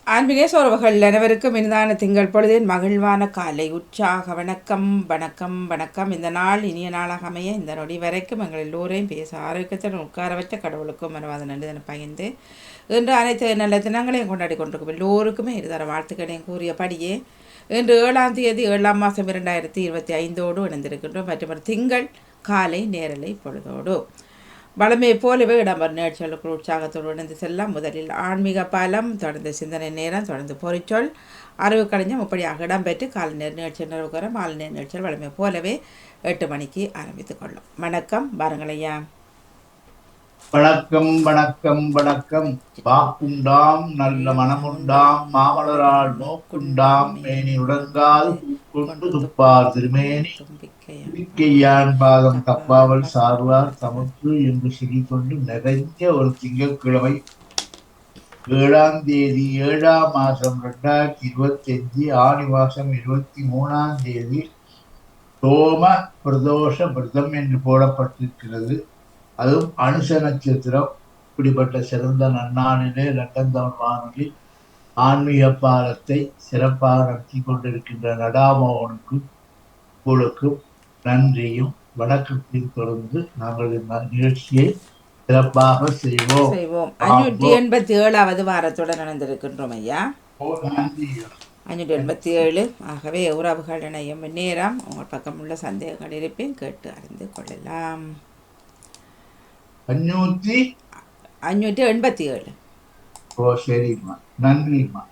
ஆன்மீக உறவுகள் அனைவருக்கும் இனிதான திங்கள் பொழுதின் மகிழ்வான காலை உற்சாக வணக்கம் வணக்கம் வணக்கம். இந்த நாள் இனிய நாளாக அமைய இந்த நொடி வரைக்கும் எங்கள் எல்லோரையும் பேச ஆரோக்கியத்துடன் உட்கார வச்ச கடவுளுக்கும் மனவாத நன்றிதனை பகிர்ந்து இன்று அனைத்து நல்ல தினங்களையும் கொண்டாடி கொண்டிருக்கும் எல்லோருக்குமே இருதர வாழ்த்துக்களையும் கூறியபடியே இன்று 7ஆம் தேதி 7ஆம் மாதம் 2025 இணைந்திருக்கின்றோம். மற்றும் திங்கள் காலை நேரலை பொழுதோடு வளமையை போலவே இடம்பெறும் நிகழ்ச்சிகளுக்கு உற்சாகத்தோடு இணைந்து செல்லாம். முதலில் ஆன்மீக பாலம், தொடர்ந்து சிந்தனை நேரம், தொடர்ந்து பொறிச்சொல், அறிவு கலைஞம் இப்படியாக இடம்பெற்று காலை நேர நிகழ்ச்சி நிறைவுற மாலை நேர நிகழ்ச்சிகள் வளமை போலவே 8 மணிக்கு ஆரம்பித்துக் கொள்ளும். வணக்கம், பாருங்களையா. வணக்கம் வணக்கம் வணக்கம். வாக்குண்டாம் நல்ல மனமுண்டாம் மாமலரால் நோக்குண்டாம் மேனி உடங்காது கொண்டு துப்பார் திருமேனி தும்பிக்கையான் பாதம் தப்பாவல் சார்வார் தமக்கு என்று கொண்டு நிறைஞ்ச ஒரு திங்கட்கிழமை 7ஆம் தேதி 7ஆம் மாசம் 2025 ஆணி மாசம் 23ஆம் தேதி சோம பிரதோஷ விரதம் என்று போடப்பட்டிருக்கிறது. அதுவும் அனுச நட்சத்திரம். இப்படிப்பட்ட சிறந்த நன்னாளிலே லண்டன் தமிழ் வானொலி ஆன்மீக பாலத்தை சிறப்பாக நடத்தி கொண்டிருக்கின்ற நடாமோகனுக்கும் உங்களுக்கும் நன்றியும் வணக்கத்தையும் தொடர்ந்து நாங்கள் இந்த நிகழ்ச்சியை சிறப்பாக செய்வோம். 587வது வாரத்துடன் நடந்திருக்கின்றோம் ஐயா. 587. ஆகவே உறவுகள் இணையும் நேரம் உங்கள் பக்கம் உள்ள சந்தேகங்கள் இருப்பேன் கேட்டு அறிந்து கொள்ளலாம். 587. ஓ சரிம்மா, நன்றிம்மா.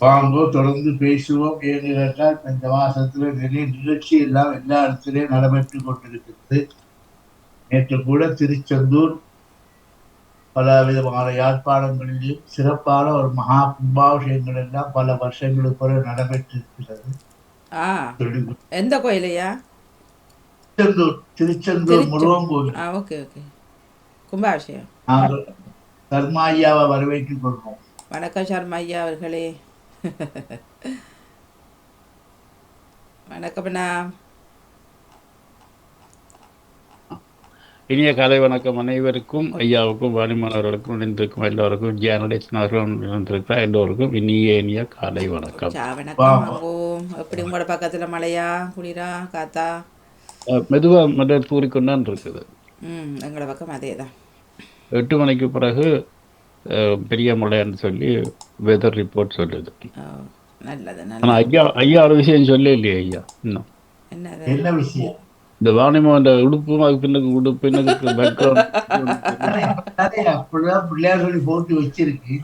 வாங்கோ தொடர்ந்து பேசுவோம். ஏன்னு கேட்டால் இந்த மாசத்துல நிறைய நிகழ்ச்சி எல்லாம் எல்லா இடத்துலயும் நடைபெற்று கொண்டிருக்கிறது. நேற்று கூட திருச்செந்தூர் பல விதமான யாழ்ப்பாணங்களிலும் சிறப்பான ஒரு மகா கும்பாபிஷேகங்கள் எல்லாம் பல வருஷங்களுக்கு பிறகு நடைபெற்றிருக்கிறது. எந்த கோயிலையா? திருச்செந்தூர் முருகன் கோயில். Okay okay. கும்பாபிஷேகம். நாங்கள் சர்மா ஐயாவை வரவேற்றுக் கொள்வோம். வணக்கம் சர்மா ஐயா அவர்களே. வணக்கம்ண்ணா. இனிய காலை வணக்கம் அனைவருக்கும், ஐயாவுக்கும் வாணிமானவர்களுக்கும் இணைந்திருக்கும் எல்லோருக்கும், ஜியானடிச்சினார்களும் எல்லோருக்கும் இனிய காலை வணக்கம். வணக்கம். எப்படி உங்களோட பக்கத்துல மழையா குளிரா காத்தா? மெதுவா மட்டும் தூரிக்கொண்டான் இருக்குது. எங்களோட பக்கம் அதே தான். 8 மணிக்கு பிறகு பெரிய மழைன்னு சொல்லி வெதர் ரிப்போர்ட் சொல்லுது. நல்லது. ஆனா ஐயா ஒரு விஷயம் சொல்ல இல்லையா ஐயா இன்னும்? என்ன விஷயம்? இந்த வாணிமோட உடுப்பும் அது பின்னுக்கு உடுப்பு பேக்ரவுண்ட் அப்படிதான் பிள்ளையார் சொல்லி போட்டு வச்சிருக்கு.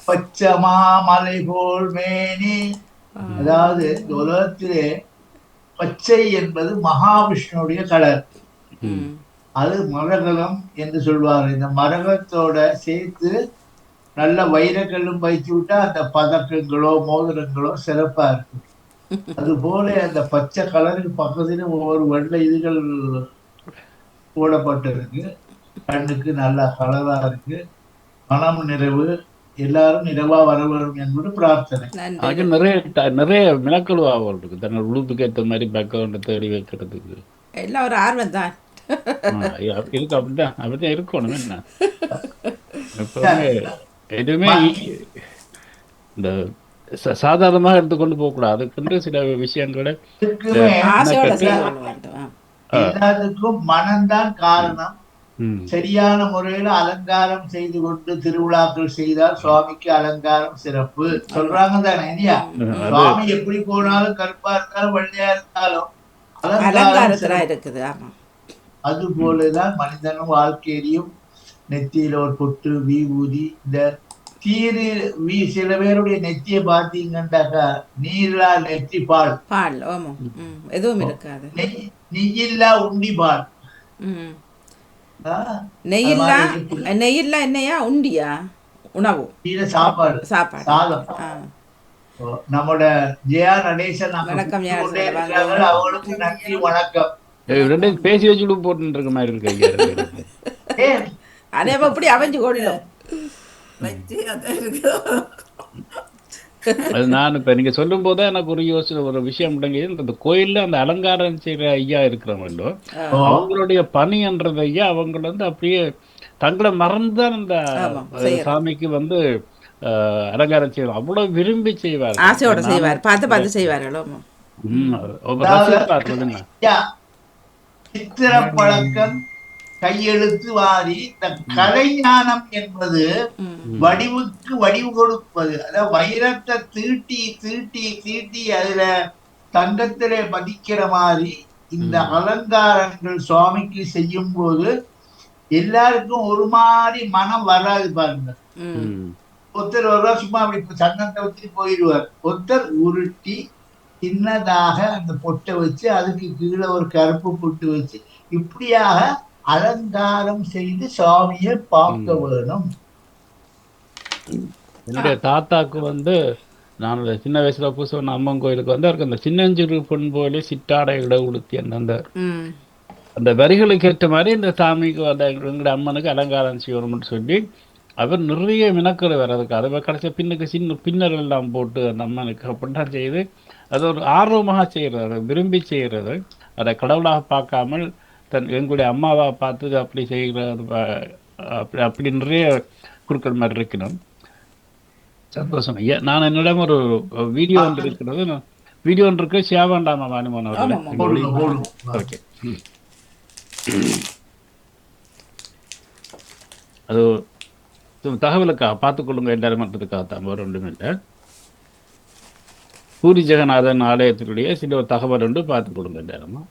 பச்சமா மலை போல் மேனி. அதாவது உலகத்திலே பச்சை என்பது மகாவிஷ்ணுடைய கலர். அது மரகலம் என்று சொல்வார்கள். இந்த மரகத்தோட சேர்த்து நல்ல வைரக்கல்லும் வைத்து விட்டா அந்த பதக்கங்களோ மோதிரங்களோ சிறப்பா இருக்கும். அது போல அந்த பச்சை கலருக்கு பக்கத்துல ஒவ்வொரு வெள்ளை இதுகள் போடப்பட்டிருக்கு. கண்ணுக்கு நல்ல கலரா இருக்கு. மனம் நிறைவு, எல்லாரும் நிறைவா வர வேண்டும் என்பது பிரார்த்தனை. நிறைய விளக்கல் ஆகும் இருக்கு. தன்னோட உழுப்புக்கு ஏற்ற மாதிரி பேக்ரவுண்ட் தேடி வைக்கிறதுக்கு எல்லாம் ஒரு ஆர்வம் தான் இருக்கு. அப்படிதான் இருக்கணும். என்ன எப்பவுமே எதுவுமே இந்த சாதாரணமாக எடுத்துக்கொண்டு போகக்கூடாது. அதுக்கு சில விஷயங்களை எல்லாத்துக்கும் மனம்தான் காரணம். சரியான முறையில அலங்காரம் செய்து கொண்டு திருவிழாக்கள் செய்தால் சுவாமிக்கு அலங்காரம் சிறப்பு சொல்றாங்க தானே இல்லையா? சுவாமி எப்படி போனாலும் கருப்பா இருந்தாலும் வெள்ளையா இருந்தாலும் அலங்காரம் இருக்குது. அது போலதான் மனிதனும் வாழ்க்கையிலையும் நெத்தியில ஒரு பொட்டு விபூதி இந்த தீரு சில பேருடைய நெத்தியை பார்த்தீங்கன்னாக்கா நீரா நெற்றி பால் எதுவும் இருக்காது. நெய்யில்லா உண்டி பால். நெய்யில்லா என்னையா உண்டியா உணவு சாப்பாடு சாதம். நம்மோட ஜெயா நடேசன் அவங்களுக்கு நன்றி வணக்கம். பேசி வச்சு போட்டு இருக்க மாதிரி இருக்கு. அதே எப்படி அவஞ்சு கோடிடும். அது நான் இப்ப நீங்க சொல்லும் போது எனக்கு ஒரு யோசனை ஒரு விஷயம் முடங்கியது. இந்த கோயில்ல அந்த அலங்காரம் செய்யற ஐயா இருக்கிறவங்களோ அவங்களுடைய பணின்றது ஐயா அவங்க அப்படியே தங்களை மறந்துதான் அந்த ஆமாம் செய்யறது சாமிக்கு வந்து அலங்காரம் செய்வார். அவ்வளவு விரும்பி செய்வார்கள். ஆசையோட நானும் செய்வார், பார்த்து பார்த்து செய்வார்களோ. அதாவது ரசிப்பார்கள். என்ன ஐயா, சித்திர பழக்கம், கையெழுத்து வாரி, இந்த கலைஞானம் என்பது ம் வடிவுக்கு வடிவு கொடுப்பது. அதாவது வைரத்தை தீட்டி தீட்டி தீட்டி அதுல தங்கத்திலே பதிக்கிற மாதிரி இந்த அலங்காரங்கள் சுவாமிக்கு செய்யும் போது எல்லாருக்கும் ஒரு மாதிரி மனம் வராது பாருங்க. ம் ஒருத்தர் ஒரு சும்மா அப்படி சந்தனத்தை வச்சுட்டு போயிடுவார். ஒருத்தர் உருட்டி சின்னதாக அந்த பொட்டை வச்சு அதுக்கு கீழே ஒரு கருப்பு பொட்டு வச்சு இப்படியாக அலங்காரம் செய்து சுவாமியை பார்க்க வேணும். என்னுடைய தாத்தாக்கு வந்து நான் சின்ன வயசுல பூசவன் அம்மன் கோயிலுக்கு வந்து அவருக்கு அந்த சின்னஞ்சிறு பொன் போல சிட்டாடை இட உடுத்தி அந்த ம் அந்த வரிகளுக்கு ஏற்ற மாதிரி இந்த சாமிக்கு அந்த எங்களுடைய அம்மனுக்கு அலங்காரம் செய்யணும்னு சொல்லி அவர் நிறைய மினக்கல் வர்றதுக்கு அதை கடைசி பின்னுக்கு சின்ன பின்னர் எல்லாம் போட்டு அந்த அம்மனுக்கு அப்படின்லாம் செய்து அது ஒரு ஆர்வமாக செய்கிறது, அதை விரும்பி செய்கிறது. அதை கடவுளாக பார்க்காமல் எங்களுடைய அம்மாவை பார்த்து அப்படி செய்கிறது, அப்படி அப்படி நிறைய குறுக்கள் மாதிரி இருக்கணும். சந்தோஷம் ஐயா. நான் என்னிடம் ஒரு வீடியோ ஒன்று இருக்கிறது, வீடியோ ஒன்று இருக்கு, சியாவாண்டாமா வாணிமோன் அவர்கள். ஓகே, அது தகவலுக்காக பார்த்துக்கொள்ளுங்க எல்லாரும் மட்டுக்காகத்தான், வேறு ஒன்றும் இல்லை. பூரி ஜெகநாதன் ஆலயத்தினுடைய சில ஒரு தகவல் ஒன்று பார்த்துக்கொள்ளுங்க எல்லாருமா.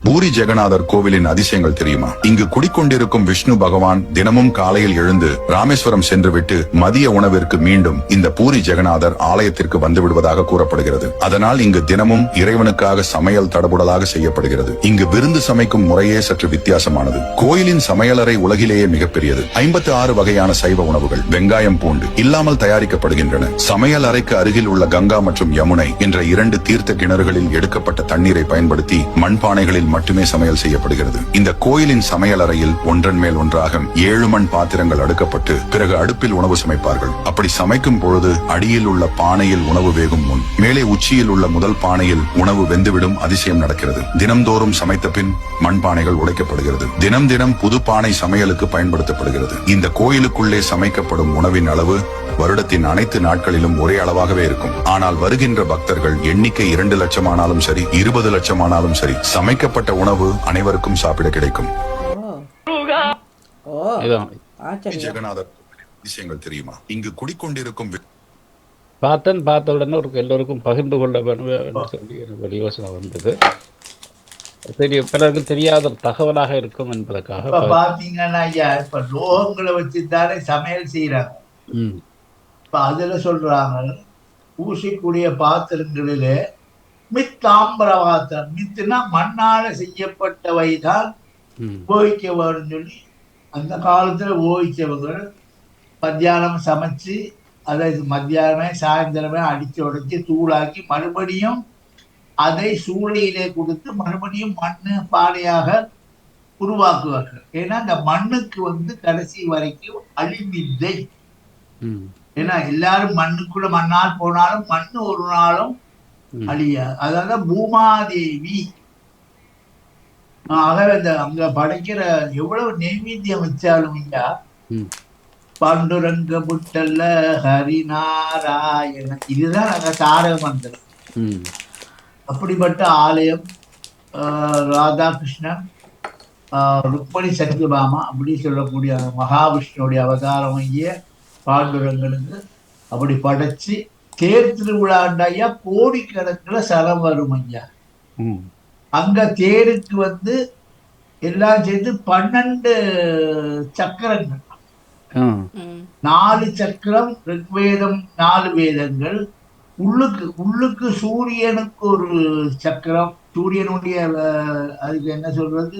பூரி ஜெகநாதர் கோவிலின் அதிசயங்கள் தெரியுமா? இங்கு குடிக்கொண்டிருக்கும் விஷ்ணு பகவான் தினமும் காலையில் எழுந்து ராமேஸ்வரம் சென்றுவிட்டு மதிய உணவிற்கு மீண்டும் இந்த பூரி ஜெகநாதர் ஆலயத்திற்கு வந்து விடுவதாக கூறப்படுகிறது. அதனால் இங்கு தினமும் இறைவனுக்காக சமையல் தடபுடலாக செய்யப்படுகிறது. இங்கு விருந்து சமைக்கும் முறையே சற்று வித்தியாசமானது. கோயிலின் சமையலறை உலகிலேயே மிகப்பெரியது. 56 வகையான சைவ உணவுகள் வெங்காயம் பூண்டு இல்லாமல் தயாரிக்கப்படுகின்றன. சமையல் அறைக்கு அருகில் உள்ள கங்கா மற்றும் யமுனை என்ற 2 தீர்த்த கிணறுகளில் எடுக்கப்பட்ட தண்ணீரை பயன்படுத்தி மண்பானைகளில் மட்டுமே சமையல் செய்யப்படுகிறது. இந்த கோயிலின் சமையல் அறையில் ஒன்றன் மேல் ஒன்றாக 7 மண் பாத்திரங்கள் அடுக்கப்பட்டு பிறகு அடுப்பில் உணவு சமைப்பார்கள். அப்படி சமைக்கும் பொழுது அடியில் உள்ள பானையில் உணவு வேகும் முன் மேலே உச்சியில் உள்ள முதல் பானையில் உணவு வெந்துவிடும் அதிசயம் நடக்கிறது. தினம்தோறும் சமைத்த பின் மண்பானைகள் உடைக்கப்படுகிறது. தினம் தினம் புது பானை சமையலுக்கு பயன்படுத்தப்படுகிறது. இந்த கோயிலுக்குள்ளே சமைக்கப்படும் உணவின் அளவு வருடத்தின் அனைத்து நாட்களிலும் ஒரே அளவாகவே இருக்கும். ஆனால் வருகின்ற பக்தர்கள் எண்ணிக்கை 2 லட்சம் ஆனாலும் சரி 20 லட்சம் ஆனாலும் சரி சமைக்கப்பட்ட உணவு அனைவருக்கும் சாப்பிட கிடைக்கும். ஜெகநாதர் விஷயங்கள் தெரியுமா? இங்கு குடிக்கொண்டிருக்கும் பார்த்த உடனே எல்லோருக்கும் பகிர்ந்து கொள்ள வேண்டும் சொல்லி எனக்கு யோசனை வந்தது. பிறகு தெரியாத தகவலாக இருக்கும் என்பதற்காக பாத்தீங்கன்னா ஐயா, இப்ப லோகங்களை வச்சுதானே சமையல் செய்யறாங்க. இப்ப அதுல சொல்றாங்க பூசிக்கூடிய பாத்திரங்களிலே மித்தாம்பர பாத்திரம், மித்துனா மண்ணால செய்யப்பட்டவைதான் உபயோகிக்க வேண்டும் சொல்லி அந்த காலத்துல உபயோகிச்சவங்க மத்தியானம் சமைச்சு அதை மத்தியானமே சாயந்தரமே அடிச்சு உடைச்சு தூளாக்கி மறுபடியும் அதை சூளையிலே கொடுத்து மறுபடியும் மண்ணு பானையாக உருவாக்குவார்கள். ஏன்னா அந்த மண்ணுக்கு கடைசி வரைக்கும் அழிவில்லை. ஏன்னா எல்லாரும் மண்ணுக்குள்ள மண்ணால் போனாலும் மண்ணு ஒரு நாளும் அழியாது. அதாவது பூமாதேவி. ஆகவே அங்க படைக்கிற எவ்வளவு நெய்வேத்தியம் வச்சாலும் ஐயா, பாண்டுரங்க புட்டல்ல ஹரிநாராயண இதுதான் அங்க தாரக மந்திரம். அப்படிப்பட்ட ஆலயம். ராதாகிருஷ்ணன், ருக்மணி சத்யபாமா அப்படி சொல்லக்கூடிய மகாவிஷ்ணுடைய அவதாரம் ஐயா பாண்டுரங்கனுக்கு அப்படி படைச்சு தேர் திருவிழாண்டாயா கோடிக்கணக்கில் சலம் வரும் ஐயா. அங்க தேருக்கு எல்லாம் சேர்த்து 12 சக்கரங்கள், 4 சக்கரம் ரிக்வேதம், 4 வேதங்கள். உள்ளுக்கு சூரியனுக்கு ஒரு சக்கரம், சூரியனுடைய அதுக்கு என்ன சொல்றது,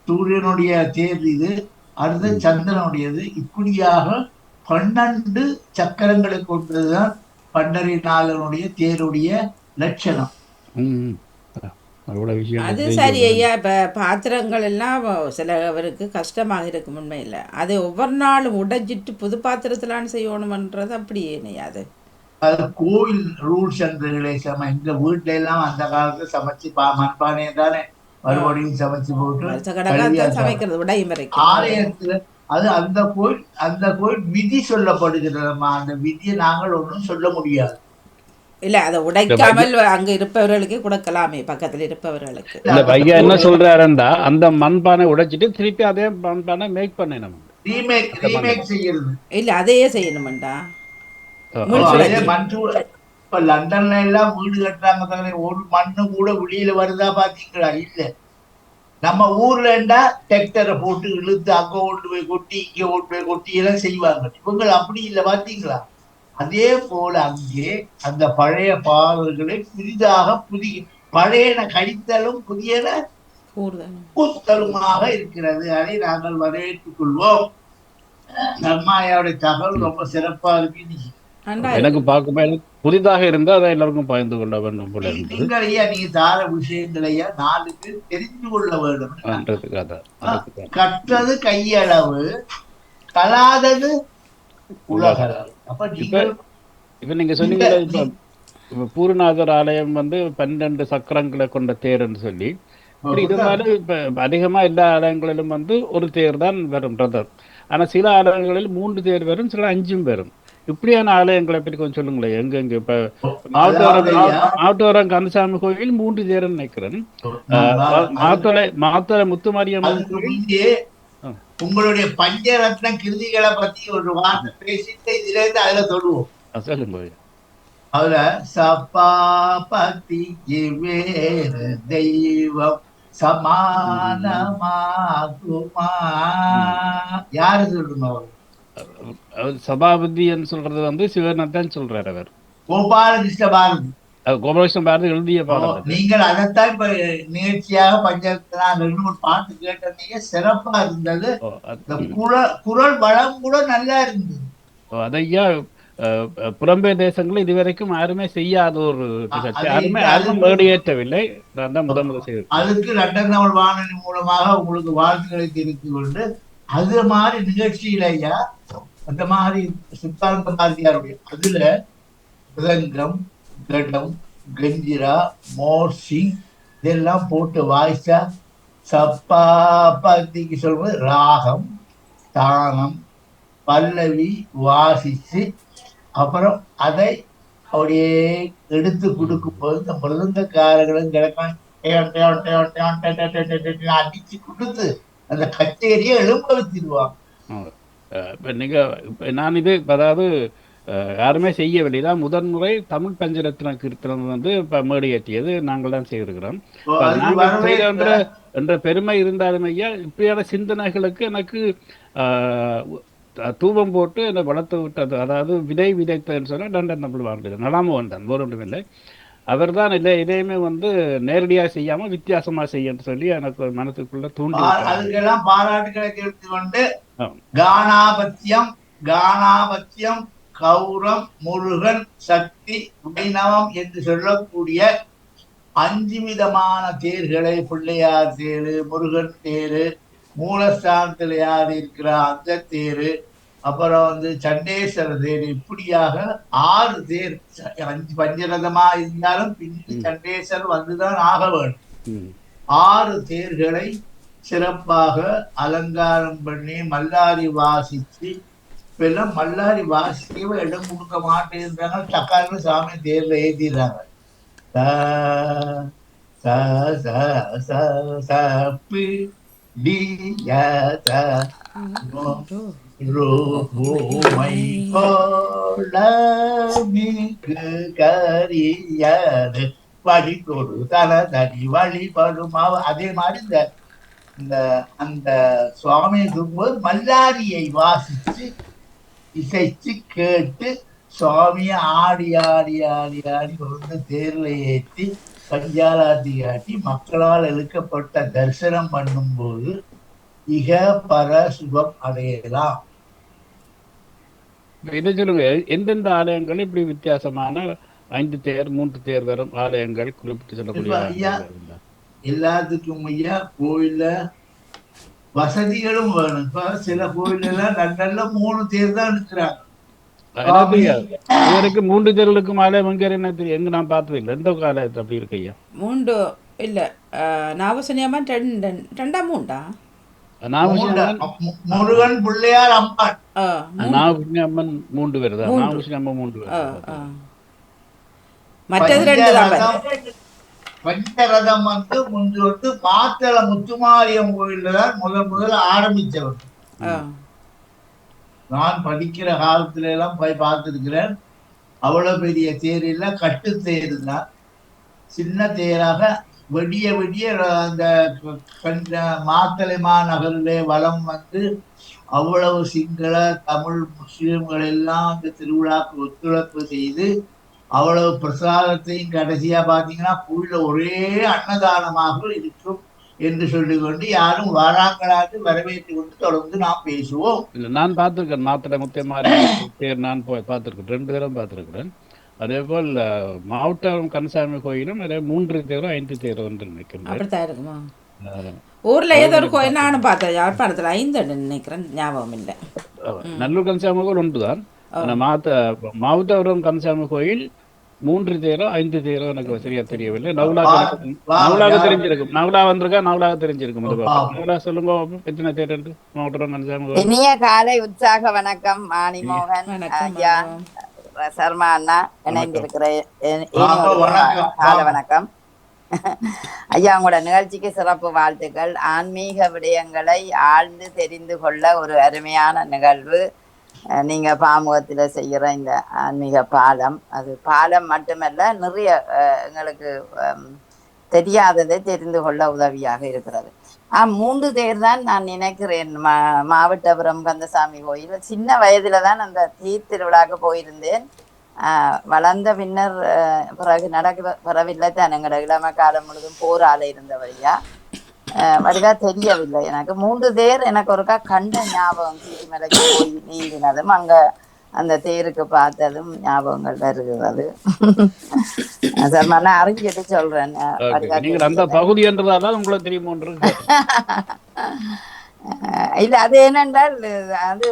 சூரியனுடைய தேர் இது, அடுத்து சந்திரனுடையது. இப்படியாக 12 சக்கரங்களை கொண்டதுதான் பண்டரிநாதனுடைய தேருடைய லட்சணம். அது சரி ஐயா. இப்போ பாத்திரங்கள் எல்லாம் சிலவருக்கு கஷ்டமாக இருக்கும் உண்மையில். அது ஒவ்வொரு நாளும் உடைஞ்சிட்டு புது பாத்திரத்திலான்னு செய்யணுமன்றது அப்படி இல்லையா? அது கோயில் ரூல்ஸ் அண்ட் ரெகுலேஷன். எங்க வீட்டுல எல்லாம் அந்த காலத்துல சமைச்சு மண்பானையை தானே மறுபடியும் சமைச்சு போட்டு வருஷ கழுவி கணக்காக அந்த சமைக்கிறது விடையும் வரைக்கும். ஆலயத்துல அது அந்த கோயில் விதி சொல்லப்படுகிறதம்மா. அந்த விதியை நாங்கள் ஒன்றும் சொல்ல முடியாது. இல்லை, அதை உடைக்காமல் அங்கே இருப்பவர்களுக்கே கொடுக்கலாமே, பக்கத்தில் இருப்பவர்களுக்கு. இந்த பையன் என்ன சொல்றாருண்டா, அந்த மண்பானை உடைச்சிட்டு திருப்பி அதே மண்பானை மேக் பண்ணணும். ரீமேக் செய்யறது இல்லை, அதையே செய்யணுமெண்டா. அதே இப்ப லண்டன்ல எல்லாம் வீடு கட்டுறாங்க தவிர ஒரு மண்ணு கூட வெளியில வருதா பாத்தீங்களா? இல்ல. நம்ம ஊர்ல இருந்தா டிராக்டரை போட்டு இழுத்து அங்க கொண்டு போய் கொட்டி இங்க கொண்டு போய் கொட்டி எல்லாம் செய்வாங்க. இவங்க அப்படி இல்லை பாத்தீங்களா? அதே போல அங்கே அந்த பழைய பாடல்களை புதிதாக பழையன கழித்தலும் புதியன புத்தலுமாக இருக்கிறது. அதை நாங்கள் வரவேற்றுக் கொள்வோம். நன்மாயாவுடைய தகவல் ரொம்ப சிறப்பா இருக்கு. எனக்கு பார்க்கும்போது புதிதாக இருந்தா அதை எல்லாருக்கும் பகிர்ந்து கொள்ள வேண்டும் போல இருந்தது. நீங்க தார விஷயங்களையா 4 பேர் தெரிந்து கொள்ள வேண்டும். கற்றது கையளவு, கலாதது உலகளவு. இப்ப நீங்க சொன்னீங்க இப்ப பூர்ணநாதர் ஆலயம் 12 சக்கரங்களை கொண்ட தேர்ன்னு சொல்லி, இப்படி இது மாதிரி இப்ப அதிகமா எல்லா ஆலயங்களிலும் ஒரு தேர் தான் வரும் பிரதர். ஆனா சில ஆலயங்களில் 3 தேர் வரும், சில 5 வரும். இப்படியான ஆலயங்களை பற்றி கொஞ்சம் சொல்லுங்களேன். எங்க இப்ப மாவட்டோரம் கந்தசாமி கோயில் 3 தேர்ன்னு நினைக்கிறேன். மாத்தலை முத்துமாரியம்மன் உங்களுடைய பஞ்சரத்ன கிருதிகளை பத்தி ஒரு வார்த்தை பேசிட்டு இதுல இருந்து அதுல தொடுவோம். சொல்லுங்க. அதுல சப்பாபதிக்கு வேறு தெய்வம் சமானமாகுமா யாரு சொல்லணும்? சபாபதின்னு சொல்றது சிவநாதன் சொல்றாரு. அவர் கோபாலகிருஷ்ண பாரதி. கோபாலகிருஷ்ண பாரதி எழுதிய பாடம். நீங்கள் அதைத்தான் இப்ப நிகழ்ச்சியாக பஞ்சரத்னா 2-3 பாட்டு கேட்டீங்க, சிறப்பா இருந்தது. குரல் வளம் கூட நல்லா இருந்தது. அதையா புலம்பெய தேசங்கள் இதுவரைக்கும் யாருமே செய்யாத ஒரு நிகழ்ச்சி, யாரும் மேடியேற்றவில்லை. நான் தான் முதல் செய்தேன். அதுக்கு லண்டன் தமிழ் வானொலி மூலமாக உங்களுக்கு வாழ்த்துக்களை தெரிவித்துக் கொண்டு, அது மாதிரி நிகழ்ச்சியிலையா அந்த மாதிரி சித்தாந்த மாதிரியாருடைய அதுல மிருதங்கம், கடம், கஞ்சிரா, மோர்சிங் இதெல்லாம் போட்டு வாய்ச்சா சப்பாபதிக்கு சொல்வது ராகம், தானம், பல்லவி வாசிச்சு அப்புறம் அதை அப்படியே எடுத்து கொடுக்கும் போது இந்த மிருதங்கக்காரர்களும் கிடக்கும் அடிச்சு கொடுத்து அந்த கச்சேரியை எழும்ப வச்சிருவாங்க. நீங்க நான் இது அதாவது யாருமே செய்யவில்லை தான். முதன்முறை தமிழ் பஞ்சரத்ன கீர்த்தனம் மேடையேற்றியது நாங்கள் தான் செய்திருக்கிறோம். என்ற பெருமை இருந்தாலும் ஐயா, இப்படியான சிந்தனைகளுக்கு எனக்கு தூபம் போட்டு என்னை வளர்த்து விட்டது. அதாவது விதை விதைத்ததுன்னு சொன்னால் லண்டன் தமிழ் வானொலி நலாமோகன் தான், வேறு ஒன்றும் இல்லை. அவர் தான் இல்லை இதையுமே நேரடியாக செய்யாமல் வித்தியாசமாக செய்யன்னு சொல்லி எனக்கு மனத்துக்குள்ள தூண்டி அதுக்கெல்லாம் பாராட்டுகளை தெரிவித்து கொண்டு கானாபத்தியம் கானாபத்தியம் கௌரம் முருகன் சக்தி வைணவம் என்று சொல்லக்கூடிய 5 விதமான தேர்களை, பிள்ளையார் தேரு, முருகன் தேரு, மூலஸ்தானத்தில் யார் இருக்கிற அந்த தேரு, அப்புறம் சண்டேஸ்வர தேர், இப்படியாக 6 தேர். 5 பஞ்சரதமா இருந்தாலும் பின்னி சண்டேஸ்வரர் வந்துதான் ஆக வேண்டும். 6 தேர்களை சிறப்பாக அலங்காரம் பண்ணி மல்லாரி வாசிச்சு, இப்பெல்லாம் மல்லாரி வாசிக்கவே இடம் கொடுக்க மாட்டேன்றாங்க. டக்காரு சாமி தேர்ல ஏத்திடுறாங்க. வழிபொரு தனதடி வழிபடுமா. அதே மாதிரி இந்த அந்த சுவாமியை தூக்கும்போது மல்லாரியை வாசிச்சு இசைச்சு கேட்டு சுவாமியை ஆடி ஆடி ஆடி ஆடி தேர்ல ஏற்றி பஞ்சாலாத்தி காட்டி மக்களால் இழுக்கப்பட்ட தரிசனம் பண்ணும் போது இக பர சுகம் அடையலாம். இதை சொல்லுங்க, எந்தெந்த ஆலயங்கள் இப்படி வித்தியாசமான 5 தேர் 3 தேர் வரும் ஆலயங்கள் குறிப்பிட்டு சொல்லக்கூடிய? எல்லாத்துக்கும் ஐயா கோயில்ல வசதிகளும் வேணும். இப்ப சில கோயில்ல லண்டன்ல 3 தேர் தான் இருக்கிறாங்க. இதற்கு 3 தேர்களுக்கும் ஆலயம் எங்க என்ன தெரியும்? எங்க நான் பார்த்தது இல்லை. எந்த ஆலயத்தை அப்படி இருக்கு ஐயா? 3 இல்லை நாகபூசணி ரெண்டாம் மூண்டா நாகபூஷணி மூன்று அம்மன் முருகன் பிள்ளையார் அம்பாள். ஆ நாகபூஷணி அம்மன் 3 பேர் தான். மூன்று நாகபூஷணி அம்மன் 3 ஆ பேர். ஆ மற்றது ரெண்டு தான் பாரு. பஞ்சரதம் பஞ்சரதம் முன்பு மாத்தள முத்துமாரியம் கோயில்ல தான் முதல் ஆரம்பிச்சவர். ஆ நான் படிக்கிற காலத்துல எல்லாம் போய் பார்த்திருக்கிறேன். அவ்வளவு பெரிய தேர் இல்ல, கட்டு தேர் தான். சின்ன தேராக வெடிய வெடிய அந்த மாத்தளை மாநகரிலே வலம் வந்து அவ்வளவு சிங்கள தமிழ் முஸ்லிம்கள் எல்லாம் அந்த திருவிழாக்கு ஒத்துழைப்பு செய்து அவ்வளவு பிரசாதத்தையும் கடைசியா பாத்தீங்கன்னா கோயில ஒரே அன்னதானமாக இருக்கும் என்று சொல்லிக்கொண்டு யாரும் வாராங்களாட்டு வரவேற்று கொண்டு தொடர்ந்து நாம் பேசுவோம். இல்லை, நான் பார்த்துருக்கேன். மாத்திரை முத்தைமாரி தேர் நான் போய் பார்த்துருக்கேன். 2 தடவை பார்த்துருக்கிறேன். அதே போல் மாவட்டம் கந்தசாமி கோயிலும் நிறைய 3 தேரோ 5 தேரோ என்று நினைக்கின்றேன். அப்படித்தான் இருக்குமா? அஹ், ஊரில் ஏதோ ஒரு அவர்களும் கோயில் நானும் பார்த்தேன், யாழ்ப்பாணத்தில் 5 நினைக்கிறேன், ஞாபகம் இல்லை. நல்லூர் கந்தசாமி கோயில் ஒன்று தான். ஆனால் மாவட்டபுரம் கந்தசாமி கோயில் 3 தேரோ 5 தேரோ எனக்கு சரியா தெரியவில்லை. நவுலாக தெரிஞ்சிருக்கும். நவுலா வந்திருக்கா, நவுலாக தெரிஞ்சிருக்கும். நவுலா சொல்லுங்க எத்தனை தேர் என்று மாவட்டம் கந்தசாமி கோயில். இனிய காலை உற்சாக வணக்கம். மாணிமோகன் வணக்கம் ஐயா, வணக்கம். சர்மா அண்ணா வணக்கம். இணைந்திருக்கிற வணக்கம். காலை வணக்கம் ஐயா. உங்களோட நிகழ்ச்சிக்கு சிறப்பு வாழ்த்துக்கள். ஆன்மீக விடயங்களை ஆழ்ந்து தெரிந்து கொள்ள ஒரு அருமையான நிகழ்வு. நீங்க பாமுகத்துல செய்யற இந்த ஆன்மீக பாலம், அது பாலம் மட்டுமல்ல, நிறைய எங்களுக்கு தெரியாததை தெரிந்து கொள்ள உதவியாக இருக்கிறது. 3 தேர் தான் நான் நினைக்கிறேன். மாவட்டபுரம் கந்தசாமி கோயில் சின்ன வயதுல தான் அந்த தேர் திருவிழாக்கு போயிருந்தேன். வளர்ந்த பின்னர் பிறகு பெறவில்லை தான். எங்களோட இளம காலம் முழுதும் போரால இருந்தவரையா வடிவா தெரியவில்லை எனக்கு. 3 தேர் எனக்கு ஒருக்கா கண்ட ஞாபகம். சீரிமலைக்கு போய் நீந்தினதும் அங்க அந்த தேருக்கு பார்த்ததும் ஞாபகங்கள் வருகிறது. சார் நான் அறிஞ்சிட்டு சொல்றேன். நீங்கள் அந்த பகுதி என்றதால உங்களுக்கு தெரியுமோ? இல்ல, அது என்னென்றால் அது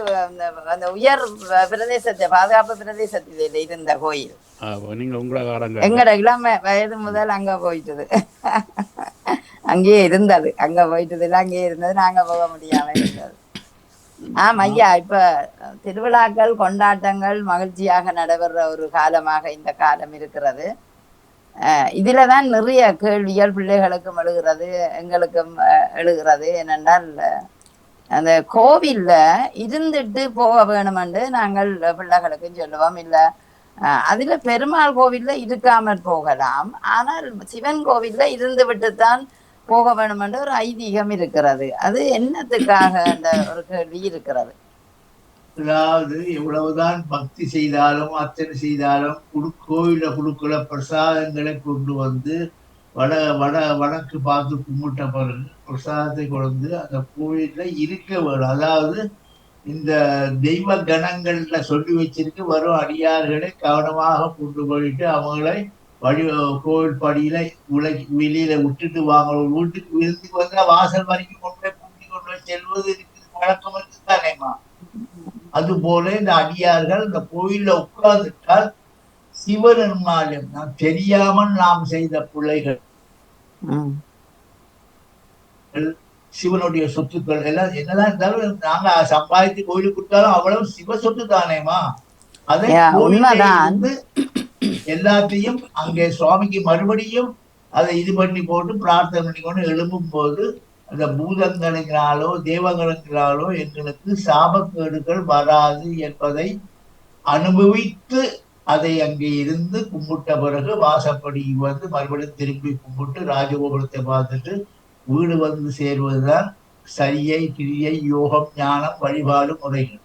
அந்த உயர் பிரதேசத்தை பாதுகாப்பு பிரதேசத்தில் இருந்த கோயில். எங்கட இளம வயது முதல் அங்க போயிட்டது. அங்கேயே இருந்தது. அங்க போயிட்டது இல்லை, அங்கேயே இருந்தது. நாங்க போக முடியாம இருந்தது. ஐயா, இப்ப திருவிழாக்கள் கொண்டாட்டங்கள் மகிழ்ச்சியாக நடைபெற ஒரு காலமாக இந்த காலம் இருக்கிறது. இதுலதான் நிறைய கேள்விகள் பிள்ளைகளுக்கும் எழுகிறது, எங்களுக்கும் எழுகிறது. என்னென்றால் அந்த கோவில்ல இருந்துட்டு போக வேணுமென்று நாங்கள் பிள்ளைகளுக்கும் சொல்லுவோம். இல்ல அதுல பெருமாள் கோவில்ல இருக்காமல் போகலாம், ஆனால் சிவன் கோவில்ல இருந்து விட்டுத்தான் போக வேணும் என்ற ஒரு ஐதீகம் இருக்கிறது. அது என்னத்துக்காக என்ற ஒரு கேள்வி இருக்கிறது. அதாவது எவ்வளவுதான் பக்தி செய்தாலும் அர்ச்சனை செய்தாலும் கோயில குடுக்கிற பிரசாதங்களை கொண்டு வந்து வடக்கு பார்த்து கும்பிட்ட பிறகு பிரசாதத்தை கொண்டு அந்த கோயில்ல இருக்க வேணும். அதாவது இந்த தெய்வ கணங்கள்ல சொல்லி வச்சிருக்கு, வரும் அடியார்களை கவனமாக கொண்டு போயிட்டு அவங்களை கோவில் படியில வெளியில விட்டுட்டு வாங்க. வீட்டுக்கு விருந்துக்கு வந்தா வாசல் வரைக்கும் கொண்டு போய் செல்வது இருக்குது, வழக்கம் இருக்குதானேமா. அது போல இந்த அடியார்கள் இந்த கோயில்ல உட்கார்ந்துட்டால் சிவநிர்மால்யம் நாம் தெரியாமல் நாம் செய்த பிள்ளைகள் சிவனுடைய சொத்துக்கள் எல்லாம் என்னதான் இருந்தாலும் நாங்க சம்பாதித்து கோயிலுக்கு கொடுத்தாலும் அவ்வளவு சிவ சொத்து தானேமா. அதை வந்து எல்லாத்தையும் அங்கே சுவாமிக்கு மறுபடியும் அதை இது பண்ணி போட்டு பிரார்த்தனை பண்ணி கொண்டு எழும்பும் போது அந்த பூதங்களினாலோ தேவங்களினாலோ எங்களுக்கு சாபக்கேடுகள் வராது என்பதை அனுபவித்து அதை அங்கே இருந்து கும்பிட்ட பிறகு வாசப்படி வந்து மறுபடியும் திரும்பி கும்பிட்டு ராஜகோபுரத்தை பார்த்துட்டு வீடு வந்து சேர்வதுதான் சரியை கிரியை யோகம் ஞானம் வழிபாடு முறைகள்.